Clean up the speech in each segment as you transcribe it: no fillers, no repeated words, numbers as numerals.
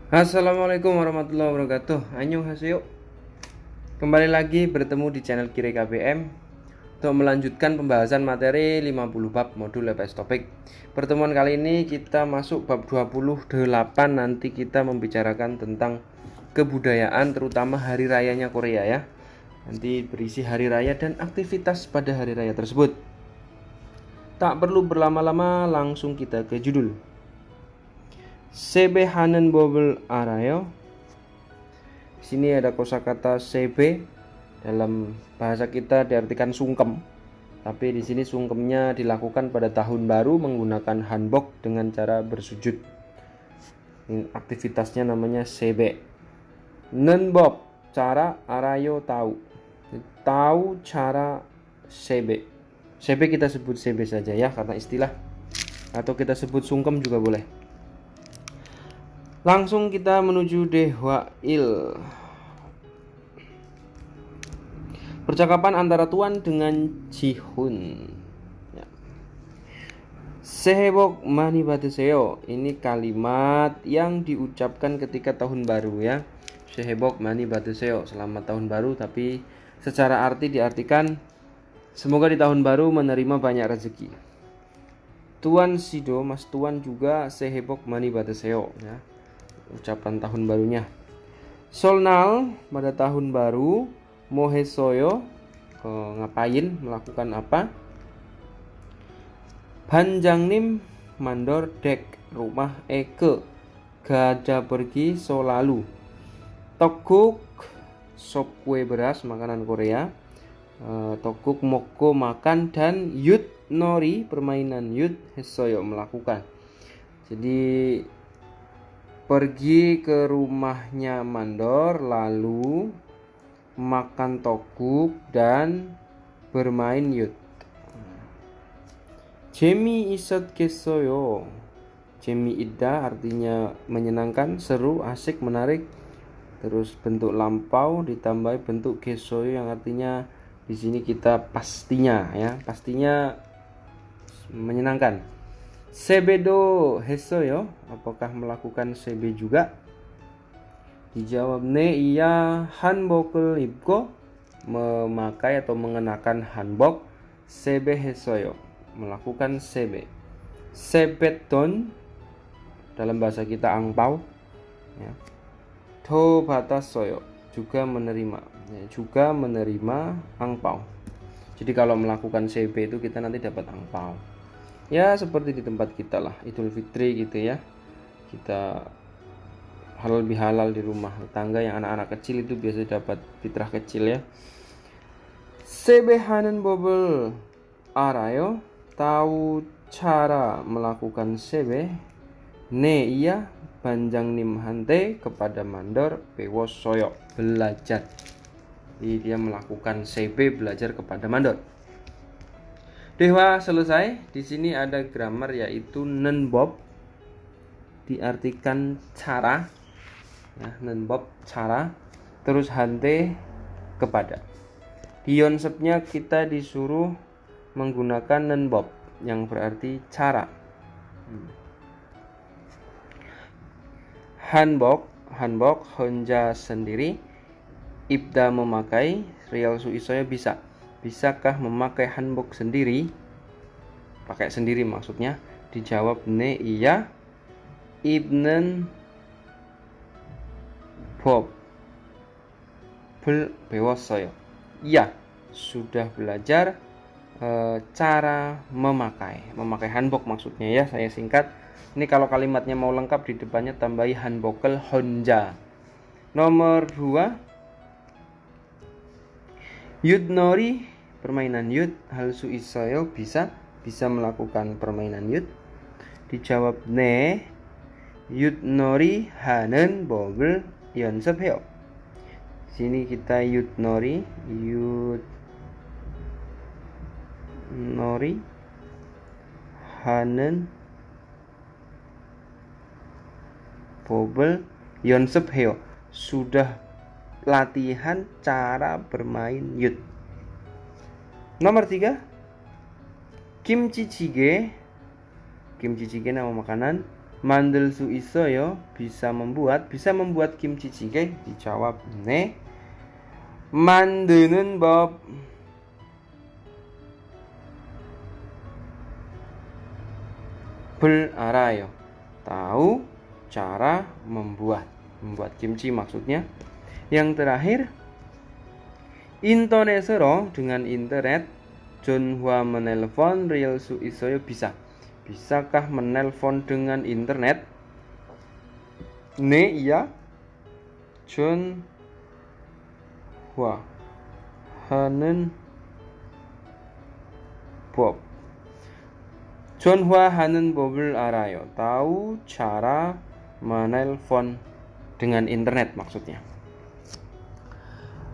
Assalamualaikum warahmatullahi wabarakatuh. Annyeonghaseyo. Kembali lagi bertemu di channel Kire KBM untuk melanjutkan pembahasan materi 50 bab modul LPS Topik. Pertemuan kali ini kita masuk bab 28. Nanti kita membicarakan tentang kebudayaan, terutama hari rayanya Korea ya. Nanti berisi hari raya dan aktivitas pada hari raya tersebut. Tak perlu berlama-lama, langsung kita ke judul. Sebe hanen bobel arayo. Di sini ada kosakata sebe, dalam bahasa kita diartikan sungkem. Tapi di sini sungkemnya dilakukan pada tahun baru menggunakan hanbok dengan cara bersujud. Ini aktivitasnya namanya sebe. Nenbob, cara arayo tahu. Tahu cara sebe. Sebe kita sebut sebe saja ya karena istilah, atau kita sebut sungkem juga boleh. Langsung kita menuju Dehwail. Percakapan antara Tuan dengan Jihun. Ya. Sehebok mani badeseo. Ini kalimat yang diucapkan ketika tahun baru ya. Sehebok mani badeseo, selamat tahun baru, tapi secara arti diartikan semoga di tahun baru menerima banyak rezeki. Tuan Sido, Mas Tuan juga sehebok mani badeseo ya. Ucapan tahun barunya. Solnal, pada tahun baru. Mohesoyo, ngapain, melakukan apa. Banjangnim, mandor dek, rumah eke. Gada pergi solalu. Tokguk, sop kue beras, makanan Korea. Tokguk moko, makan. Dan yut nori, permainan yut hesoyo, melakukan. Jadi pergi ke rumahnya mandor, lalu makan tokguk dan bermain yut. Jemi isot kesoyo. Jemi ida artinya menyenangkan, seru, asik, menarik. Terus bentuk lampau ditambah bentuk kesoyo yang artinya di sini kita pastinya ya, pastinya menyenangkan. Sebedo hesoyo, apakah melakukan sebe juga? Dijawab ne iya hanbok을 입고, memakai atau mengenakan hanbok. Sebe hesoyo, melakukan sebe. Sebetton, dalam bahasa kita angpau ya. Do batasoyo, juga menerima ya, juga menerima angpau. Jadi kalau melakukan sebe itu kita nanti dapat angpau. Ya seperti di tempat kita lah, Idul Fitri gitu ya. Kita halal bihalal di rumah tangga, yang anak-anak kecil itu biasa dapat fitrah kecil ya. Sebehanen bobel arayo, tahu cara melakukan sebe. Ne iya banjang nim hante, kepada mandor pewos soyo, belajar. Jadi dia melakukan sebe, belajar kepada mandor. Dewa selesai. Di sini ada grammar yaitu nenbob, diartikan cara ya, nenbob cara. Terus hante, kepada. Di konsepnya kita disuruh menggunakan nenbob yang berarti cara. Hanbok honja sendiri. Ibda memakai. Real suisoyo bisa. Bisakah memakai hanbok sendiri? Pakai sendiri maksudnya. Dijawab ne iya. Ibnen bob bel bewosoyo. Iya, sudah belajar cara memakai hanbok maksudnya ya, saya singkat. Ini kalau kalimatnya mau lengkap di depannya tambahi hanbokel honja. Nomor 2, Yudnori, permainan yud. Halsu isoyo, bisa melakukan permainan yud. Dijawab ne. Yudnori hanen bobel yonsepeo. Sini kita yudnori hanen bobel yonsepeo, sudah latihan cara bermain yud. Nomor 3, kimchi jjigae. Kimchi jjigae nama makanan. Mandel su isoyo, bisa membuat kimchi jjigae. Dijawab ne. 만드는 법. 을 알아요. Tahu cara membuat kimchi maksudnya. Yang terakhir, 인터넷으로, dengan internet. Junhwa menelpon real su isoyo, bisa. Bisakah menelpon dengan internet? Ne, iya. Junhwa 하는 법. Junhwa 하는 법을 알아요. Tahu cara menelpon dengan internet maksudnya.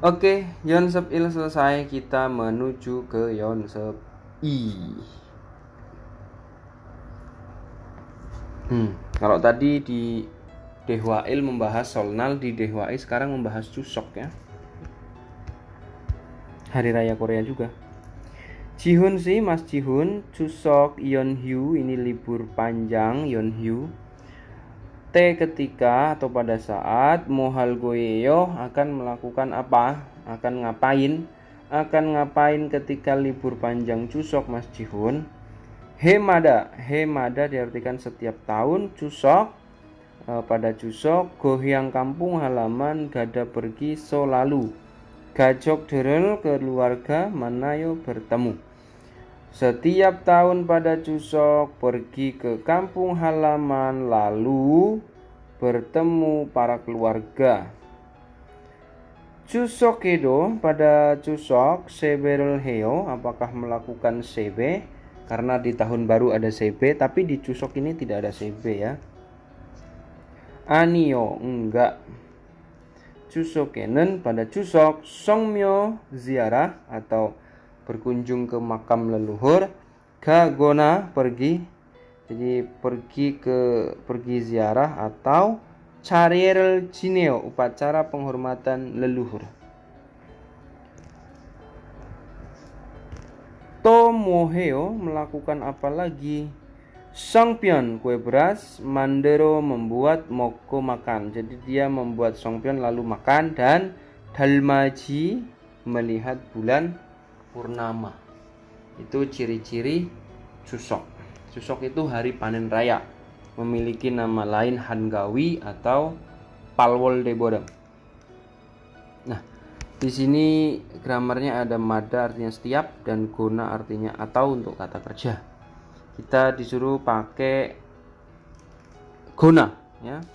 Oke, Yonsep Il selesai. Kita menuju ke Yonsep I. Kalau tadi di Dehwail membahas Solnal, di Dehwail sekarang membahas Chuseok ya. Hari Raya Korea juga. Jihun sih, Mas Jihun. Chuseok Yeonhyu, ini libur panjang Yeonhyu. T, ketika atau pada saat. Mohal goyeyo, akan melakukan apa? Akan ngapain? Akan ngapain ketika libur panjang Chuseok, Mas Jihun? Hemada diartikan setiap tahun. Chuseok, pada Chuseok. Gohyang, kampung halaman. Gada, pergi. So, lalu. Gajok derel, keluarga. Manayo, bertemu. Setiap tahun pada Chuseok pergi ke kampung halaman lalu bertemu para keluarga. Chuseok edo, pada Chuseok. Seberel heo, apakah melakukan sebe? Karena di tahun baru ada sebe, tapi di Chuseok ini tidak ada sebe ya. Anio, enggak. Chuseok에는, pada Chuseok. Songmyo, ziarah atau berkunjung ke makam leluhur. Gagona, pergi. Jadi pergi ziarah atau 차례를 지내요, upacara penghormatan leluhur. Tomoheo, melakukan apa lagi? Songpyeon, kue beras. Mandero, membuat. Moko, makan. Jadi dia membuat songpyeon lalu makan. Dan dalmaji, melihat bulan purnama. Itu ciri-ciri Chuseok. Chuseok itu hari panen raya. Memiliki nama lain Hangawi atau Palwol Debodam. Nah, di sini gramarnya ada mada artinya setiap dan gona artinya atau untuk kata kerja. Kita disuruh pakai gona ya.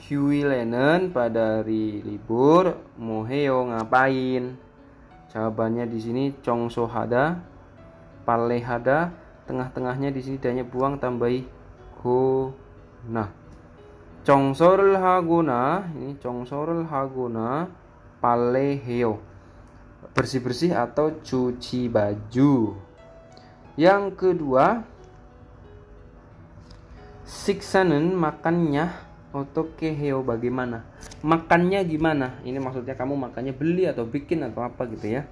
Hyuilenen, pada hari libur. Moheo, ngapain? Jawabannya di sini Chongsohada, Palehada, tengah-tengahnya di sini danya buang tambahi gona. Chongsorul hagona, ini Chongsorul hagona, Paleheo, bersih-bersih atau cuci baju. Yang kedua, siksanen, makannya. Otokeheo, bagaimana? Makannya gimana? Ini maksudnya kamu makannya beli atau bikin atau apa gitu ya.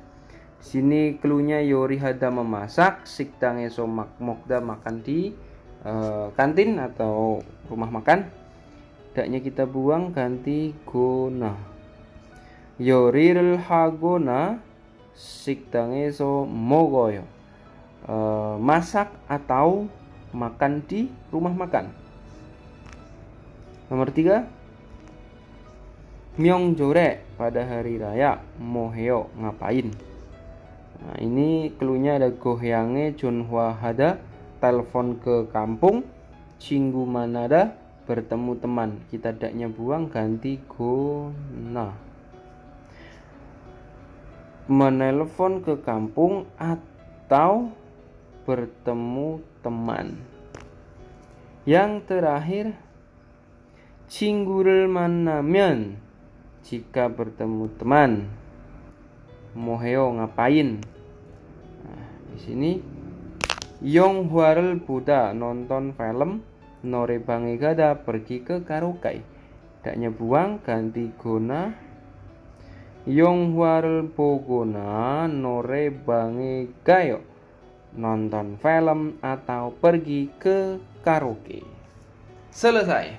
Di sini cluenya yorihada, memasak. Sikdangeso, mokda, makan di kantin atau rumah makan. Daknya kita buang, ganti gona. Yorirul hagona, sikdangeso mogoyo, masak atau makan di rumah makan. Nomor 3, Myeongjore, pada hari raya. Moheo, ngapain? Nah, ini cluenya ada gohyange Junhwa hada, telepon ke kampung. Cinggu manada, bertemu teman. Kita daknya buang, ganti gona. Menelpon ke kampung atau bertemu teman. Yang terakhir, 친구를 만나면, jika bertemu teman. Moheo, ngapain? Nah, di sini 영화를 보다, nonton film. 노래방에 가다, pergi ke karaoke. Daknya buang, ganti gona. 영화를 보거나 노래방에 가요, nonton film atau pergi ke karaoke. Selesai.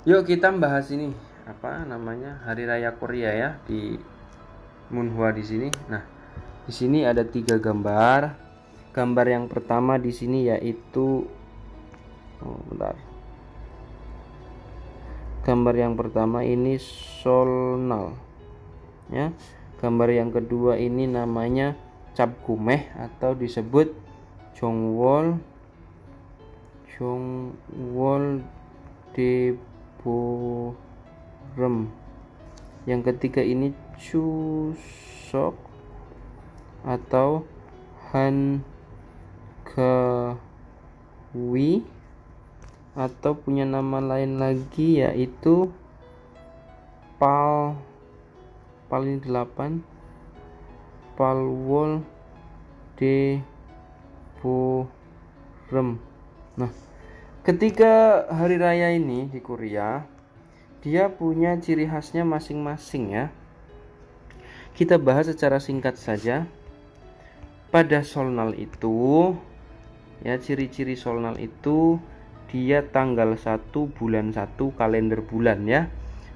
Yuk kita bahas ini apa namanya Hari Raya Korea ya di Munhwa di sini. Nah, di sini ada 3 gambar. Gambar yang pertama di sini yaitu bentar. Gambar yang pertama ini Solnal ya. Gambar yang kedua ini namanya Capgumeh atau disebut Jongwol Deborem. Yang ketiga ini Chusok atau Hangawi atau punya nama lain lagi yaitu paling 8 Palwol Deborem. Nah, ketiga hari raya ini di Korea dia punya ciri khasnya masing-masing ya. Kita bahas secara singkat saja. Pada Solnal itu ya, ciri-ciri Solnal itu dia tanggal 1 bulan 1 kalender bulan ya.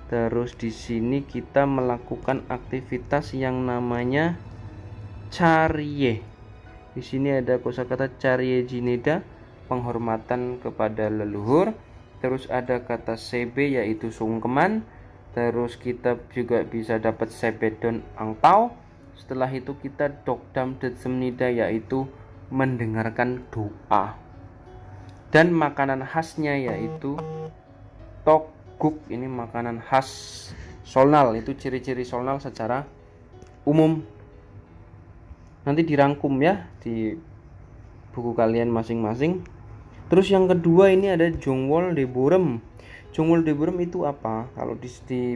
Terus di sini kita melakukan aktivitas yang namanya Charye. Di sini ada kosakata Charye Jineda, penghormatan kepada leluhur. Terus ada kata sebe yaitu sungkeman. Terus kita juga bisa dapat sebedon angpau. Setelah itu kita dokdam detsemnida yaitu mendengarkan doa. Dan makanan khasnya yaitu tteokguk. Ini makanan khas Solnal. Itu ciri-ciri Solnal secara umum. Nanti dirangkum ya di buku kalian masing-masing. Terus yang kedua ini ada Jongwol Deborem. Jongwol Deborem itu apa? Kalau di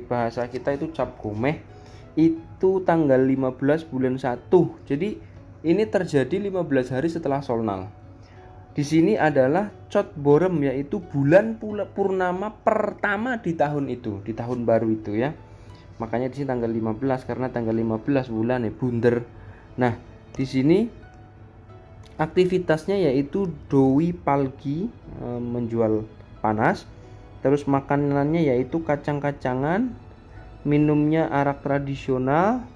bahasa kita itu Capgumeh. Itu tanggal 15 bulan 1. Jadi ini terjadi 15 hari setelah Solnal. Di sini adalah Chotborem yaitu bulan purnama pertama di tahun itu, di tahun baru itu ya. Makanya di sini tanggal 15 karena tanggal 15 bulan ya bunder. Nah, di sini aktivitasnya yaitu doi palgi, menjual panas. Terus makanannya yaitu kacang-kacangan, minumnya arak tradisional,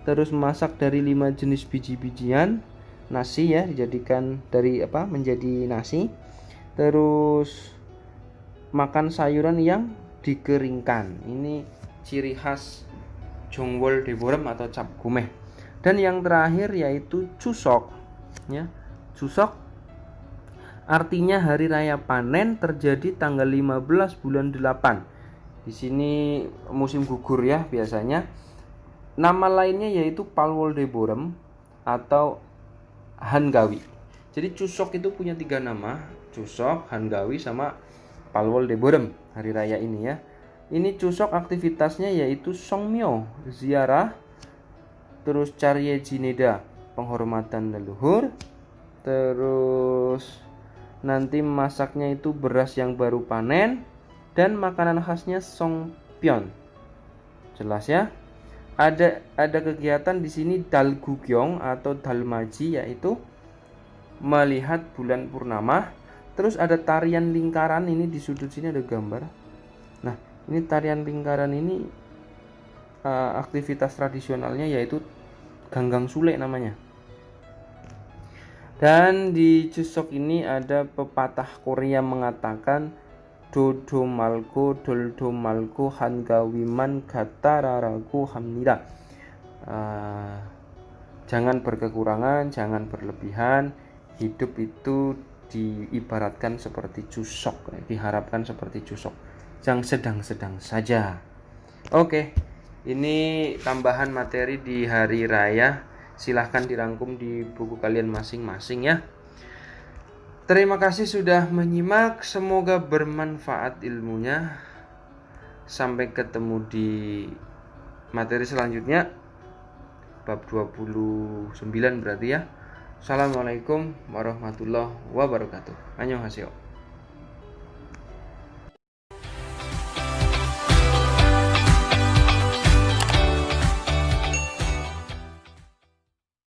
terus masak dari 5 jenis biji-bijian, nasi ya dijadikan dari menjadi nasi, terus makan sayuran yang dikeringkan. Ini ciri khas Jongwol Deborem atau Capgumeh. Dan yang terakhir yaitu Chusok ya. Chusok artinya hari raya panen, terjadi tanggal 15 bulan 8. Di sini musim gugur ya biasanya. Nama lainnya yaitu Palwol Deborem atau Hangawi. Jadi Chusok itu punya 3 nama, Chusok, Hangawi sama Palwol Deborem hari raya ini ya. Ini Chusok aktivitasnya yaitu Songmyo, ziarah, terus Charye Jineda, penghormatan leluhur, terus nanti masaknya itu beras yang baru panen. Dan makanan khasnya songpyeon. Jelas ya? Ada kegiatan di sini dalgugyong atau dalmaji yaitu melihat bulan purnama. Terus ada tarian lingkaran, ini di sudut sini ada gambar. Nah, ini tarian lingkaran ini aktivitas tradisionalnya yaitu ganggang sule namanya. Dan di Chusok ini ada pepatah Korea mengatakan dodomalgo doldomalgo hangawiman gatararago hamnida. Jangan berkekurangan, jangan berlebihan. Hidup itu diibaratkan seperti Chusok, diharapkan seperti Chusok, yang sedang-sedang saja. Oke, ini tambahan materi di hari raya. Silahkan dirangkum di buku kalian masing-masing ya. Terima kasih sudah menyimak, semoga bermanfaat ilmunya. Sampai ketemu di materi selanjutnya, bab 29 berarti ya. Assalamualaikum warahmatullahi wabarakatuh. Annyeonghaseyo.